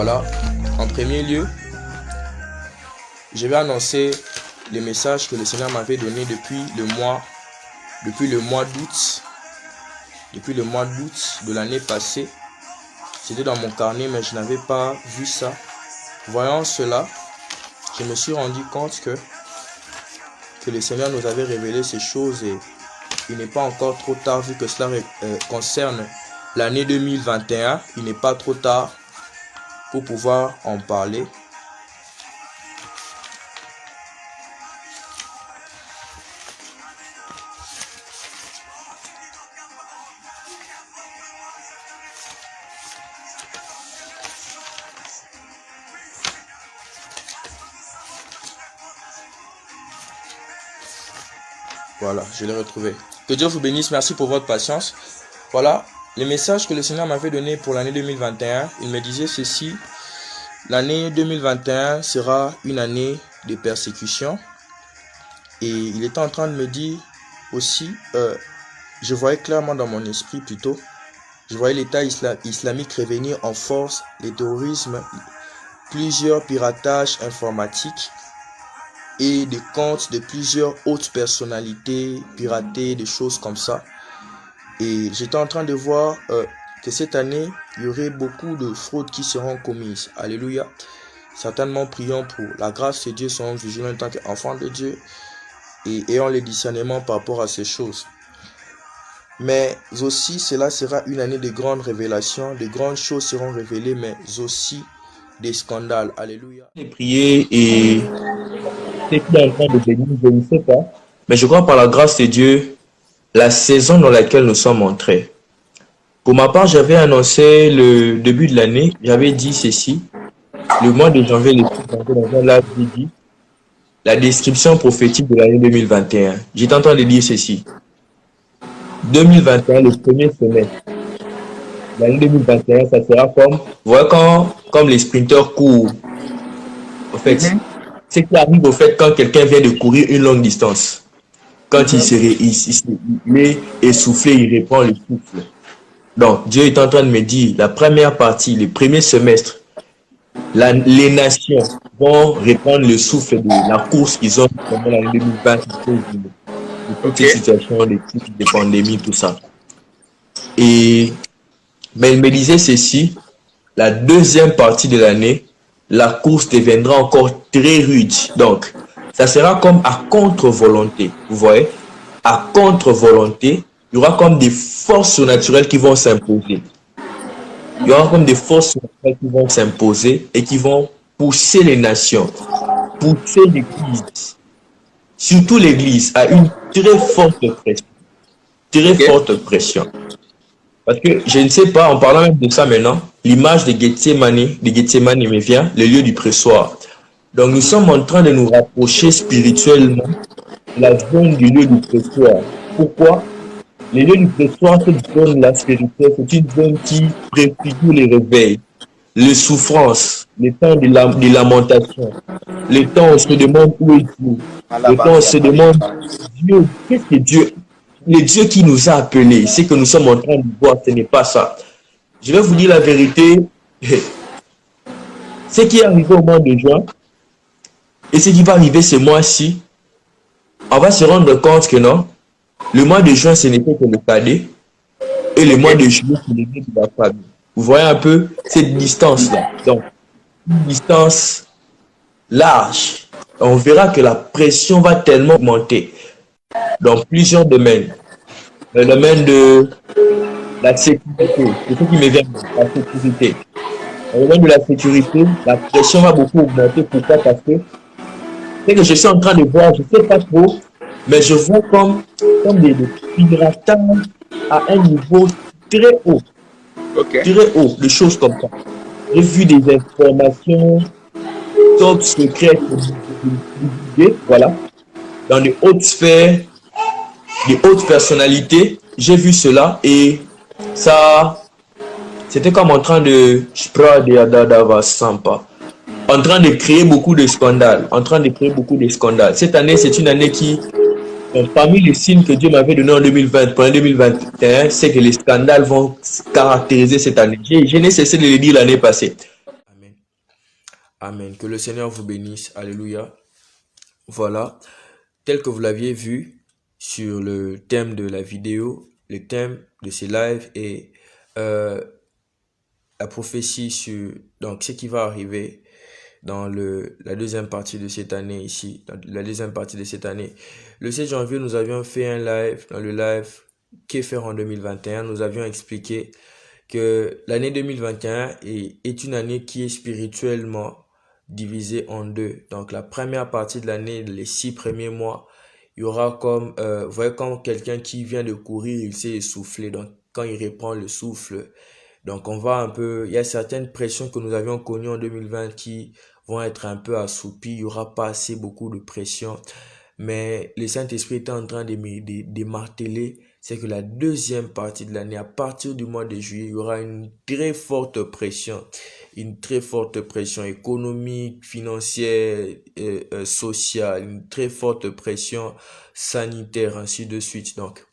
Voilà, en premier lieu, je vais annoncer les messages que le Seigneur m'avait donné depuis le mois d'août. Depuis le mois d'août de l'année passée. C'était dans mon carnet, mais je n'avais pas vu ça. Voyant cela, je me suis rendu compte que le Seigneur nous avait révélé ces choses et il n'est pas encore trop tard vu que cela concerne l'année 2021. Il n'est pas trop tard pour pouvoir en parler. Voilà, je l'ai retrouvé. Que Dieu vous bénisse, merci pour votre patience. Voilà, les messages que le Seigneur m'avait donnés pour l'année 2021, il me disait ceci. L'année 2021 sera une année de persécution. Et il était en train de me dire aussi, je voyais clairement dans mon esprit plutôt, je voyais l'État islamique revenir en force, les terrorismes, plusieurs piratages informatiques, et des comptes de plusieurs autres personnalités piratées, des choses comme ça. Et j'étais en train de voir que cette année, il y aurait beaucoup de fraudes qui seront commises. Alléluia. Certainement, prions pour la grâce de Dieu, soyons vigilants en tant qu'enfants de Dieu et ayons les discernements par rapport à ces choses. Mais aussi, cela sera une année de grandes révélations, de grandes choses seront révélées, mais aussi des scandales. Alléluia. Prier et c'est qui est en train de bénir, je ne sais pas. Mais je crois par la grâce de Dieu, la saison dans laquelle nous sommes entrés. Pour ma part, j'avais annoncé le début de l'année, j'avais dit ceci. Le mois de janvier, le 6 janvier, dans un live, j'ai dit la description prophétique de l'année 2021. J'étais en train de dire ceci. 2021, le premier semestre. L'année 2021, ça sera comme, vous voyez comme les sprinteurs courent. En fait, ce qui arrive au fait quand quelqu'un vient de courir une longue distance. Quand il est essoufflé, il reprend le souffle. Donc, Dieu est en train de me dire, la première partie, le premier semestre, les nations vont reprendre le souffle de la course qu'ils ont pendant l'année 2020, de toutes les situations, les types de pandémie, tout ça. Mais il me disait ceci, la deuxième partie de l'année, la course deviendra encore très rude. Donc, ça sera comme à contre-volonté. Vous voyez? À contre-volonté, il y aura comme des forces surnaturelles qui vont s'imposer. Il y aura comme des forces surnaturelles qui vont s'imposer et qui vont pousser les nations, pousser l'Église, surtout l'Église, à une très forte pression. Très forte pression. Parce que je ne sais pas, en parlant même de ça maintenant, l'image de Gethsemane me vient, le lieu du pressoir. Donc nous sommes en train de nous rapprocher spirituellement de la zone du lieu du pressoir. Pourquoi? Le lieu du pressoir, cette zone-là spirituelle, c'est une zone qui préfigure les réveils, les souffrances, les temps de lamentation, les temps où on se demande où est Dieu, le temps où on se demande Dieu, qu'est-ce que Dieu, le Dieu qui nous a appelés, c'est que nous sommes en train de voir, ce n'est pas ça. Je vais vous dire la vérité, ce qui est arrivé au mois de juin, et ce qui va arriver ce mois-ci, on va se rendre compte que non, le mois de juin, ce n'était que le cadet, et le mois de juillet, ce n'était que la famille. Vous voyez un peu cette distance-là. Donc, une distance large. On verra que la pression va tellement augmenter dans plusieurs domaines. Le domaine de la sécurité, c'est ce qui me vient, la sécurité. Dans le domaine de la sécurité, la pression va beaucoup augmenter. Pourquoi? Parce que c'est que je suis en train de voir, je ne sais pas trop, mais je vois comme des piratages à un niveau très haut. Très haut, des choses comme ça. J'ai vu des informations top secrètes, voilà, dans les hautes sphères, des hautes personnalités. J'ai vu cela et ça, c'était comme en train de, en train de créer beaucoup de scandales, Cette année, c'est une année qui, parmi les signes que Dieu m'avait donné en 2020, pour 2021, c'est que les scandales vont caractériser cette année. Je n'ai cessé de le dire l'année passée. Amen. Que le Seigneur vous bénisse. Alléluia. Voilà. Tel que vous l'aviez vu sur le thème de la vidéo, le thème de ces lives est la prophétie sur donc ce qui va arriver dans la deuxième partie de cette année ici, dans la deuxième partie de cette année. Le 7 janvier, nous avions fait un live, dans le live Qu'est faire en 2021, nous avions expliqué que l'année 2021 est une année qui est spirituellement divisée en deux. Donc la première partie de l'année, les 6 premiers mois, il y aura comme, vous voyez, quand quelqu'un qui vient de courir, il s'est essoufflé. Donc quand il reprend le souffle, donc on va un peu, il y a certaines pressions que nous avions connues en 2020 qui vont être un peu assoupies. Il n'y aura pas assez beaucoup de pression. Mais le Saint-Esprit est en train de marteler, c'est que la deuxième partie de l'année, à partir du mois de juillet, il y aura une très forte pression économique, financière, sociale, une très forte pression sanitaire, ainsi de suite. Donc,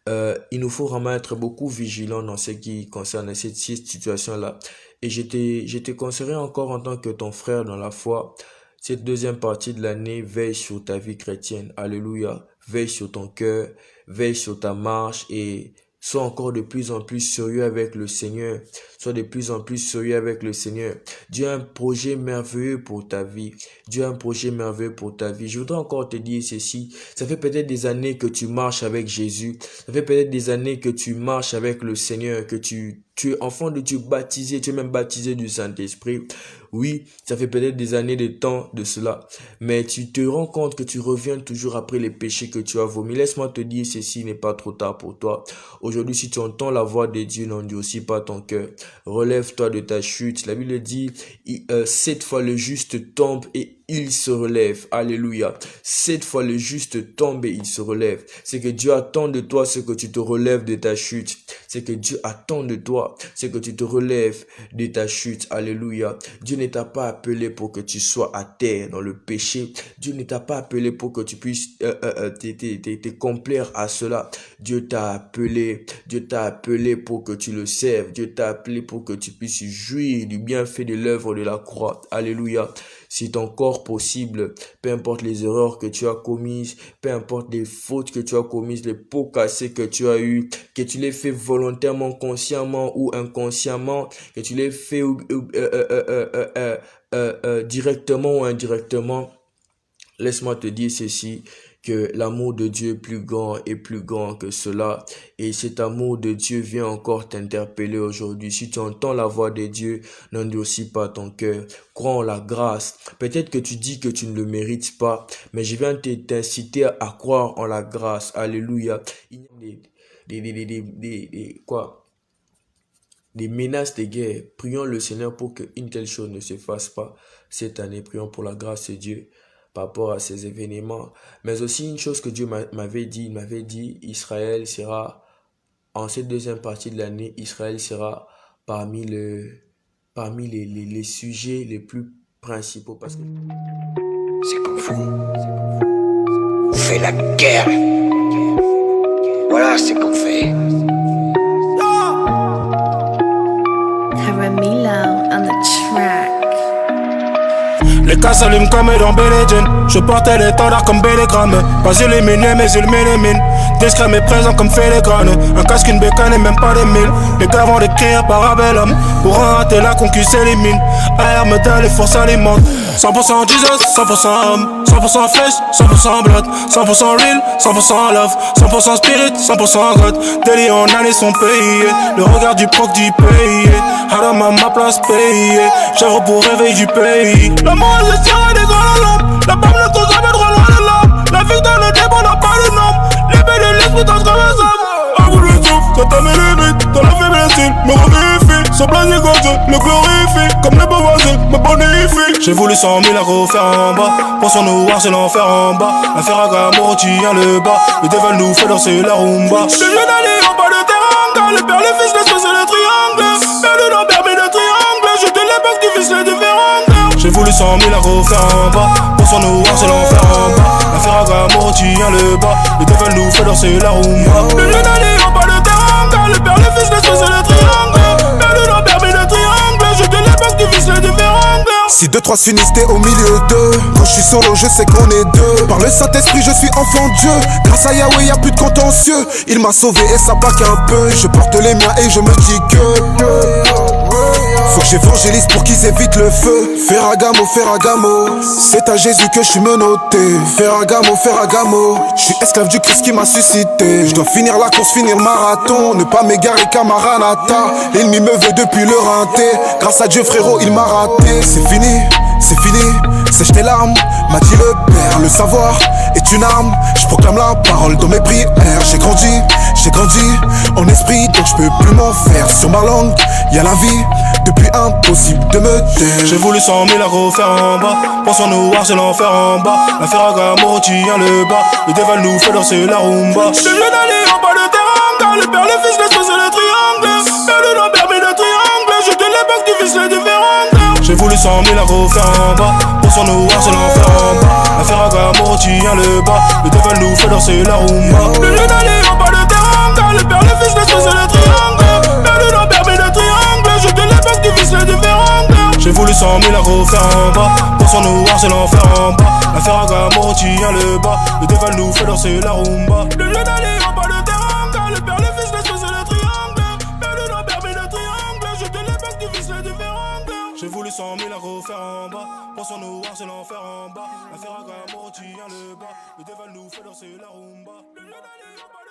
il nous faut vraiment être beaucoup vigilants dans ce qui concerne cette situation-là. Et je te conseillerais encore en tant que ton frère dans la foi, cette deuxième partie de l'année, veille sur ta vie chrétienne. Alléluia. Veille sur ton cœur, veille sur ta marche et sois encore de plus en plus sérieux avec le Seigneur. Sois de plus en plus sérieux avec le Seigneur. Dieu a un projet merveilleux pour ta vie. Dieu a un projet merveilleux pour ta vie. Je voudrais encore te dire ceci. Ça fait peut-être des années que tu marches avec Jésus. Ça fait peut-être des années que tu marches avec le Seigneur, que tu es enfant de Dieu baptisé, tu es même baptisé du Saint-Esprit. Oui, ça fait peut-être des années de temps de cela, mais tu te rends compte que tu reviens toujours après les péchés que tu as vomis. Laisse-moi te dire, ceci n'est pas trop tard pour toi. Aujourd'hui, si tu entends la voix de Dieu, n'endurcis pas ton cœur. Relève-toi de ta chute. La Bible dit, 7 fois le juste tombe et il se relève. Alléluia. 7 fois le juste tombe et il se relève. C'est que Dieu attend de toi ce que tu te relèves de ta chute. C'est que Dieu attend de toi ce que tu te relèves de ta chute. Alléluia. Dieu ne t'a pas appelé pour que tu sois à terre dans le péché. Dieu ne t'a pas appelé pour que tu puisses te complaire à cela. Dieu t'a appelé pour que tu le serves. Dieu t'a appelé pour que tu puisses jouir du bienfait de l'œuvre de la croix. Alléluia. C'est encore possible, peu importe les erreurs que tu as commises, peu importe les fautes que tu as commises, les pots cassés que tu as eu, que tu les fait volontairement, consciemment ou inconsciemment, que tu les fait directement ou indirectement. Laisse-moi te dire ceci, que l'amour de Dieu est plus grand que cela. Et cet amour de Dieu vient encore t'interpeller aujourd'hui. Si tu entends la voix de Dieu, n'endurcis pas ton cœur. Crois en la grâce. Peut-être que tu dis que tu ne le mérites pas, mais je viens t'inciter à croire en la grâce. Alléluia. Il y a des menaces de guerre. Prions le Seigneur pour qu'une telle chose ne se fasse pas cette année. Prions pour la grâce de Dieu par rapport à ces événements. Mais aussi une chose que Dieu m'avait dit, il m'avait dit, Israël sera, en cette deuxième partie de l'année, Israël sera parmi les sujets les plus principaux. Parce que c'est comme vous. On fait la guerre. Voilà ce qu'on fait. Caramelo on the track. Les cas s'allument comme dans Billie Jean. Je portais l'étendard comme Bellegrame. Pas illuminé mais il m'élimine. Discret mais présent comme Félégrane. Un casque, une bécane et même pas des mille. Les gars vont décrire parabellum. Pour rater la concu s'élimine. Air me donne les forces alimentent. 100% Jesus, 100% homme. 100% flesh, 100% blood. 100% real, 100% love. 100% spirit, 100% God. Des liens en année sont payés. Le regard du proc du pays. Haram à ma place payée. J'œuvre pour réveiller du pays. L'amour je tire des grands lampes. La pomme ne trouve jamais trop loin de l'homme. La victoire ne dépend pas de nombre. L'épée de l'esprit t'en comme un homme. À bout de souffle, ça t'a mes limites. Dans la faiblesse, il me revérifie. Son plaisir quand Dieu le glorifie. Comme les beaux voisins me bonifie. J'ai voulu 100 000 à refaire en bas. Pour son noir, c'est l'enfer en bas. L'affaire à Gamo tient le bas. Le devil nous fait danser la rumba. Les jeunes alliés en bas de terrain. Le père, les fils, l'espèce et le triangle. Perdu dans permis de triangle. Je te les parce qu'ils fissent les différents. J'ai voulu 100 000 à refaire en bas. Pour son noir, c'est l'enfer en bas. L'affaire à Gamo tient le bas. Le devil nous fait danser la rumba. Les jeunes alliés en bas de terrain. Le père, les fils, l'espèce et le triangle. Perdu dans permis de triangle. Je te les parce qu'ils fissent les différents. Si 2-3 s'unissent, t'es au milieu d'eux. Quand je suis solo, je sais qu'on est deux. Par le Saint-Esprit, je suis enfant de Dieu. Grâce à Yahweh, y'a plus de contentieux. Il m'a sauvé et ça pas qu'un peu. Je porte les miens et je me dis que faut que j'évangélise pour qu'ils évitent le feu. Ferragamo, Ferragamo, c'est à Jésus que je suis menotté. Ferragamo, Ferragamo, je suis esclave du Christ qui m'a suscité. Je dois finir la course, finir le marathon. Ne pas m'égarer qu'à Maranatha. L'ennemi me veut depuis le rinté. Grâce à Dieu frérot, il m'a raté. C'est fini, sèche tes larmes, m'a dit le Père. Le savoir est une arme, je proclame la parole dans mes prières. J'ai grandi en esprit, donc je peux plus m'en faire. Sur ma langue, y'a la vie, depuis impossible de me taire. J'ai voulu 100 000 à refaire en bas. Pensons noir, c'est l'enfer en bas. La Ferragamo tient le bas. Le déval nous fait danser la rumba. Je viens d'aller en bas de teranga. Le père, le fils, l'espèce et le triangle. Perdu dans permis de triangle. Je de l'époque du fils, les différentes. J'ai voulu 100 000 à refaire en bas. Pensons noir, c'est l'enfer en bas. La Ferragamo tient le bas. Le déval nous fait danser la rumba. Je viens d'aller en bas de teranga. Le père, le fils, l'espèce et le triangle. Perdu dans permis de triangle. Je de l'époque du fils, les différentes. J'ai voulu 100 000 à refaire en bas. Pour son noir, c'est l'enfer en bas. La Ferragamo tient le bas. Le déval nous fait danser la rumba. Le lieu d'aller en bas de teranga. Le père, le fils, l'espèce et le triangle. Perdu dans permis de triangle. Je de l'époque du fils, les différentes. J'ai voulu 100 000 à refaire en bas. Pour son noir, c'est l'enfer en bas. La Ferragamo tient le bas. Le déval nous fait danser la rumba. Le lieu d'aller en bas de